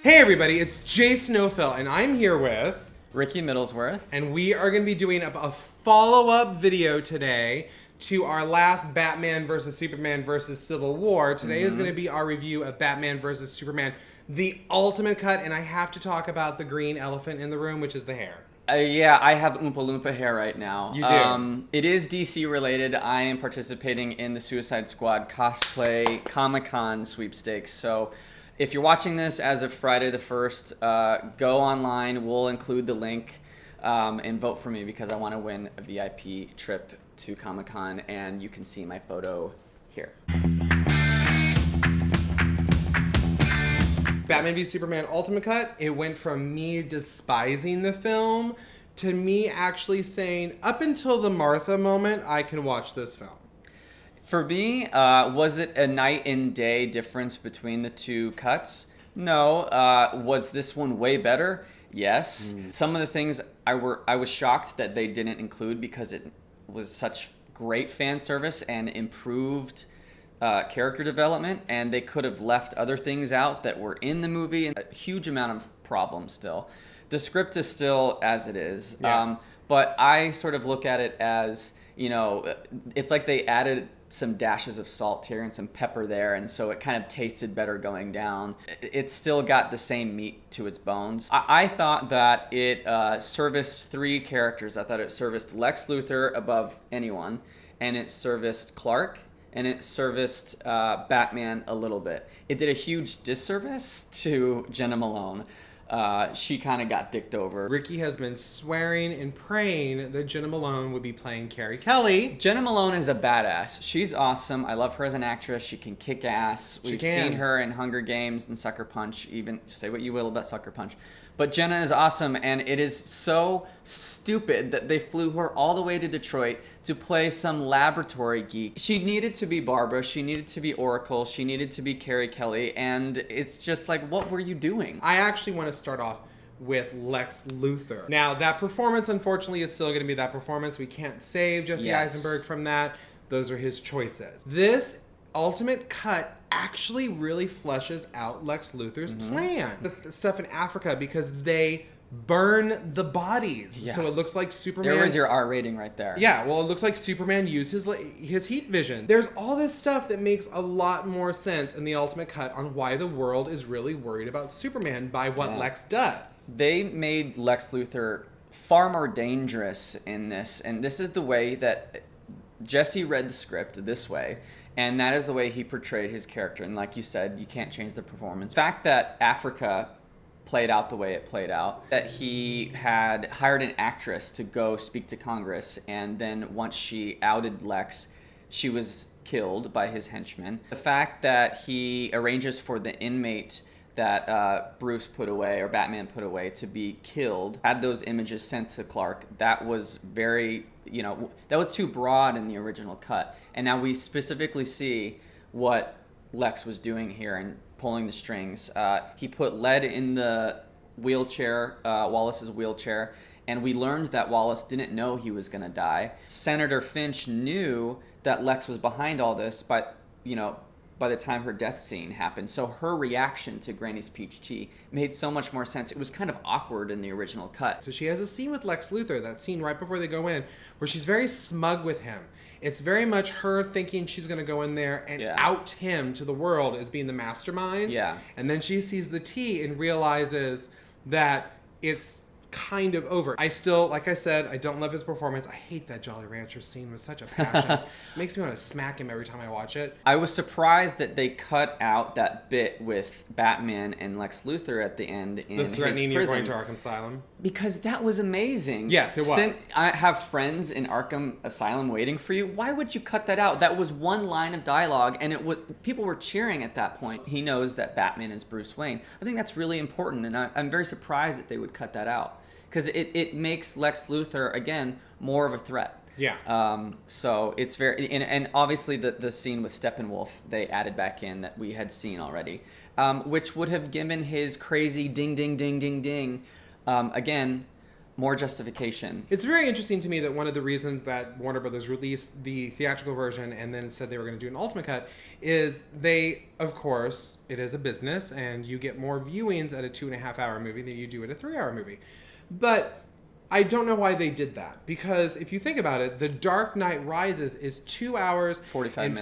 Hey everybody, it's Jay Snowfell, and I'm here with Ricky Middlesworth. and we are going to be doing a follow-up video today to our last Batman versus Superman versus Civil War. Today is going to be our review of Batman versus Superman, the ultimate cut, and I have to talk about the green elephant in the room, which is the hair. Yeah, I have Oompa Loompa hair right now. You do? It is DC related. I am participating in the Suicide Squad cosplay Comic-Con sweepstakes. So if you're watching this as of Friday the 1st, go online. We'll include the link and vote for me because I want to win a VIP trip to Comic-Con, and you can see my photo here. Batman v Superman Ultimate Cut, it went from me despising the film to me actually saying, up until the Martha moment, I can watch this film. For me, was it a night and day difference between the two cuts? No. Was this one way better? Yes. Some of the things I was shocked that they didn't include because it was such great fan service and improved character development, and they could have left other things out that were in the movie. A huge amount of problems still. The script is still as it is, but I sort of look at it as, you know, it's like they added some dashes of salt here and some pepper there, and so it kind of tasted better going down. It's still got the same meat to its bones. I thought that it serviced three characters. I thought it serviced Lex Luthor above anyone, and it serviced Clark, and it serviced Batman a little bit. It did a huge disservice to Jenna Malone. She kind of got dicked over. Ricky has been swearing and praying that Jenna Malone would be playing Carrie Kelly. Jenna Malone is a badass. She's awesome. I love her as an actress. She can kick ass. We've seen her in Hunger Games and Sucker Punch. Even say what you will about Sucker Punch. But Jenna is awesome, and it is so stupid that they flew her all the way to Detroit to play some laboratory geek. She needed to be Barbara. She needed to be Oracle. She needed to be Carrie Kelly, and it's just like, what were you doing? I actually want to start off with Lex Luthor. Now, that performance, unfortunately, is still going to be that performance. We can't save Jesse Eisenberg from that. Those are his choices. This Ultimate Cut actually really fleshes out Lex Luthor's plan. The stuff in Africa, because they burn the bodies. Yeah. So it looks like Superman. There was your R rating right there. Yeah, well, it looks like Superman used his heat vision. There's all this stuff that makes a lot more sense in the Ultimate Cut on why the world is really worried about Superman by what Lex does. They made Lex Luthor far more dangerous in this, and this is the way that Jesse read the script this way. And that is the way he portrayed his character. And like you said, you can't change the performance. The fact that Africa played out the way it played out, that he had hired an actress to go speak to Congress, and then once she outed Lex, she was killed by his henchmen. The fact that he arranges for the inmate that Bruce put away, or Batman put away, to be killed, had those images sent to Clark, that was very, you know, that was too broad in the original cut. And now we specifically see what Lex was doing here and pulling the strings. He put lead in the wheelchair, Wallace's wheelchair, and we learned that Wallace didn't know he was going to die. Senator Finch knew that Lex was behind all this, but, you know, by the time her death scene happened. So her reaction to Granny's peach tea made so much more sense. It was kind of awkward in the original cut. So she has a scene with Lex Luthor, that scene right before they go in, where she's very smug with him. It's very much her thinking she's going to go in there and out him to the world as being the mastermind. Yeah. And then she sees the tea and realizes that it's kind of over. I still, like I said, I don't love his performance. I hate that Jolly Rancher scene with such a passion. It makes me want to smack him every time I watch it. I was surprised that they cut out that bit with Batman and Lex Luthor at the end in his threatening prison. you're going to Arkham Asylum. Because that was amazing. Yes, it was. Since I have friends in Arkham Asylum waiting for you, why would you cut that out? That was one line of dialogue, and it was people were cheering at that point. He knows that Batman is Bruce Wayne. I think that's really important, and I'm very surprised that they would cut that out. Because it makes Lex Luthor, again, more of a threat. Yeah. So it's very... And obviously the scene with Steppenwolf, they added back in that we had seen already. Which would have given his crazy ding, ding, ding, ding, ding. Again, more justification. It's very interesting to me that one of the reasons that Warner Brothers released the theatrical version and then said they were going to do an ultimate cut is they, of course, it is a business and you get more viewings at a 2.5 hour movie than you do at a 3 hour movie. But I don't know why they did that, because if you think about it, The Dark Knight Rises is 2 hours 45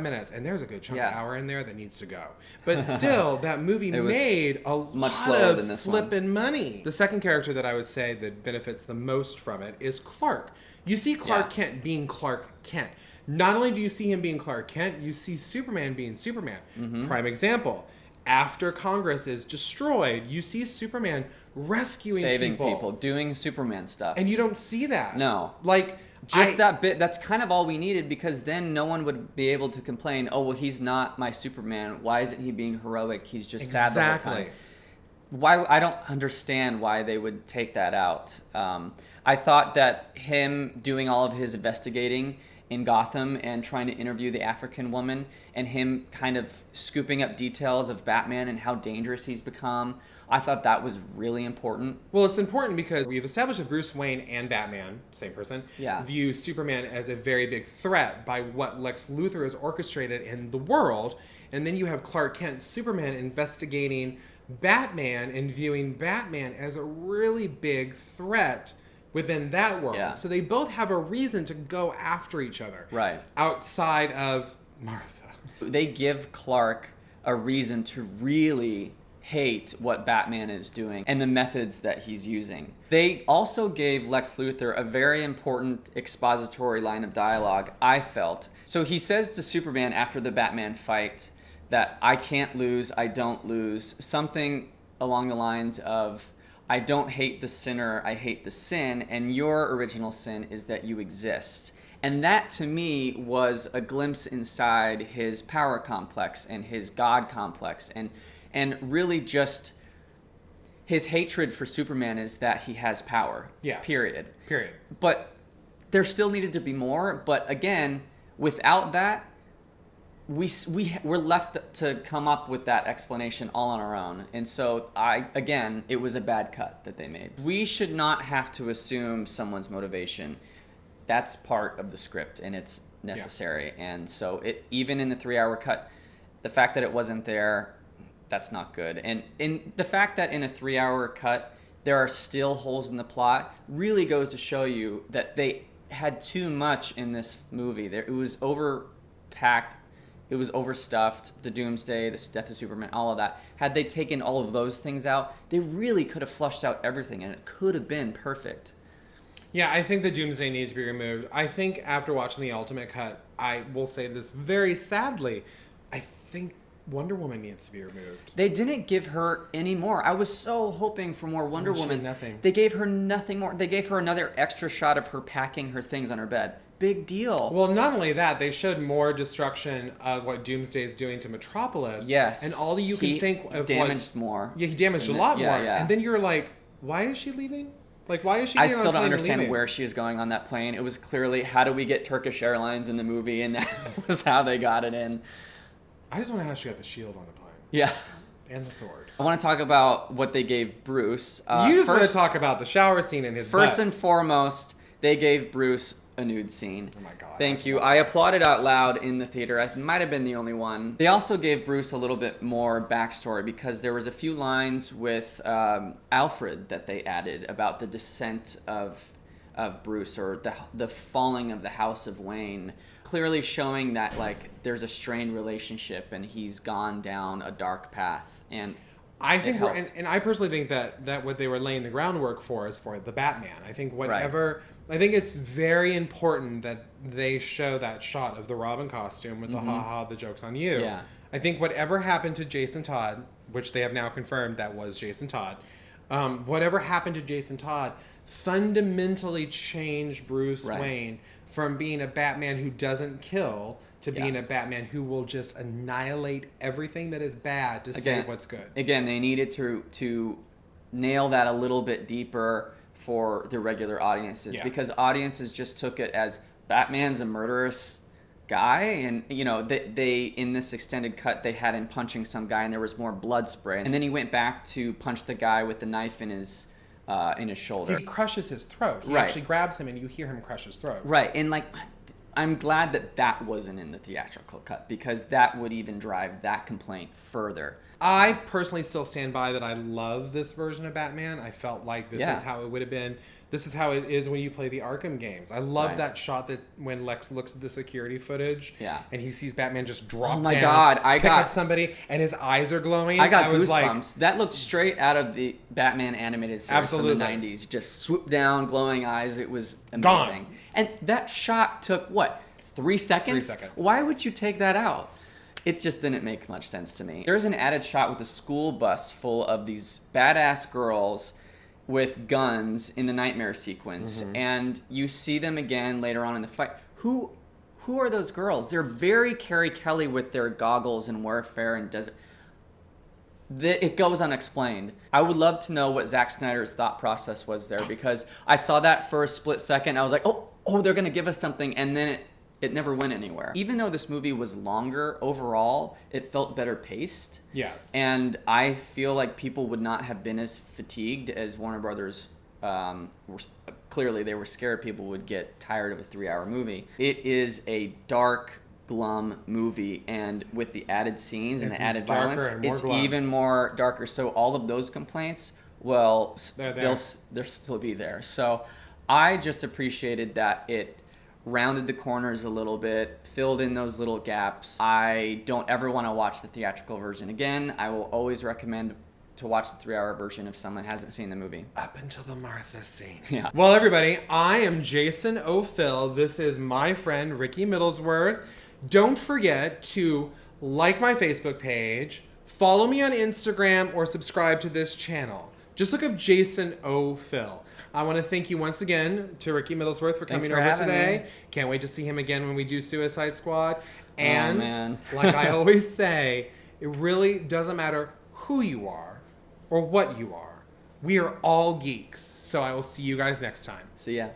minutes, and there's a good chunk of hour in there that needs to go. But still, that movie made a lot of flippin' money. The second character that I would say that benefits the most from it is Clark. You see Clark Kent being Clark Kent. Not only do you see him being Clark Kent, you see Superman being Superman. Prime example. After Congress is destroyed, you see Superman rescuing saving people, doing Superman stuff. And you don't see that. No. Like, that bit, that's kind of all we needed, because then no one would be able to complain, oh, well, he's not my Superman. Why isn't he being heroic? He's just sad the whole time. Why? I don't understand why they would take that out. I thought that him doing all of his investigating in Gotham and trying to interview the African woman, and him kind of scooping up details of Batman and how dangerous he's become, I thought that was really important. Well, it's important because we've established that Bruce Wayne and Batman, same person, view Superman as a very big threat by what Lex Luthor has orchestrated in the world. And then you have Clark Kent, Superman, investigating Batman and viewing Batman as a really big threat within that world. Yeah. So they both have a reason to go after each other. Right. Outside of Martha. They give Clark a reason to really hate what Batman is doing and the methods that he's using. They also gave Lex Luthor a very important expository line of dialogue, I felt. So he says to Superman after the Batman fight that I can't lose, I don't lose, something along the lines of, I don't hate the sinner, I hate the sin, and your original sin is that you exist. And that, to me, was a glimpse inside his power complex and his God complex, and really just his hatred for Superman is that he has power. Yes. Period. Period. But there still needed to be more. But again, without that, we're left to come up with that explanation all on our own. And so it was a bad cut that they made. We should not have to assume someone's motivation. That's part of the script and it's necessary. Yeah. And so even in the 3 hour cut, the fact that it wasn't there, that's not good. And in the fact that in a 3 hour cut, there are still holes in the plot really goes to show you that they had too much in this movie. It was overpacked. It was overstuffed, the Doomsday, the Death of Superman, all of that. Had they taken all of those things out, they really could have flushed out everything, and it could have been perfect. Yeah, I think the Doomsday needs to be removed. I think after watching the Ultimate Cut, I will say this very sadly, I think Wonder Woman needs to be removed. They didn't give her any more. I was so hoping for more Wonder Woman. Nothing. They gave her nothing more. They gave her another extra shot of her packing her things on her bed. Big deal. Well, not only that, they showed more destruction of what Doomsday is doing to Metropolis. Yes. And all you can think of damaged more. Yeah, he damaged a lot more. Yeah. And then you're like, why is she leaving? Like, why is she I still don't understand where she is going on that plane. It was clearly, how do we get Turkish Airlines in the movie? And that was how they got it in. I just want to know how she got the shield on the plane. Yeah. And the sword. I want to talk about what they gave Bruce. You just want to talk about the shower scene in his First butt. and foremost, they gave Bruce a nude scene. Oh my God. Thank you. I applauded out loud in the theater. I might have been the only one. They also gave Bruce a little bit more backstory because there was a few lines with Alfred that they added about the descent of Bruce, or the falling of the House of Wayne, clearly showing that like there's a strained relationship and he's gone down a dark path. And I think, and I personally think that what they were laying the groundwork for is for the Batman. I think whatever. Right. I think it's very important that they show that shot of the Robin costume with the ha-ha, the joke's on you. Yeah. I think whatever happened to Jason Todd, which they have now confirmed that was Jason Todd, whatever happened to Jason Todd fundamentally changed Bruce Wayne from being a Batman who doesn't kill to being a Batman who will just annihilate everything that is bad to say what's good. Again, they needed to nail that a little bit deeper for the regular audiences, because audiences just took it as Batman's a murderous guy, and you know they in this extended cut they had him punching some guy and there was more blood spray, and then he went back to punch the guy with the knife in his in his shoulder. He crushes his throat. He Right. actually grabs him and you hear him crush his throat. Right, and like, I'm glad that wasn't in the theatrical cut, because that would even drive that complaint further. I personally still stand by that I love this version of Batman. I felt like this is how it would have been. This is how it is when you play the Arkham games. I love that shot that when Lex looks at the security footage and he sees Batman just drop down, pick up somebody, and his eyes are glowing. I got goosebumps. That looked straight out of the Batman animated series from the 90s. Just swoop down, glowing eyes. It was amazing. Gone. And that shot took, what, 3 seconds? 3 seconds. Why would you take that out? It just didn't make much sense to me. There's an added shot with a school bus full of these badass girls with guns in the nightmare sequence, and you see them again later on in the fight. Who are those girls? They're very Carrie Kelly with their goggles and warfare and desert. It goes unexplained. I would love to know what Zack Snyder's thought process was there, because I saw that for a split second. I was like, oh, they're gonna give us something, and then it never went anywhere. Even though this movie was longer overall, it felt better paced. Yes. And I feel like people would not have been as fatigued as Warner Brothers clearly they were scared people would get tired of a 3-hour movie. It is a dark, glum movie, and with the added scenes and the added violence, it's even more darker. So all of those complaints, well, they'll still be there. So I just appreciated that it rounded the corners a little bit, filled in those little gaps. I don't ever want to watch the theatrical version again. I will always recommend to watch the 3-hour version if someone hasn't seen the movie. Up until the Martha scene. Yeah. Well, everybody, I am Jason O'Phil. This is my friend Ricky Middlesworth. Don't forget to like my Facebook page, follow me on Instagram, or subscribe to this channel. Just look up Jason O'Phil. I want to thank you once again to Ricky Middlesworth for coming over today. Can't wait to see him again when we do Suicide Squad. And like I always say, it really doesn't matter who you are or what you are. We are all geeks. So I will see you guys next time. See ya.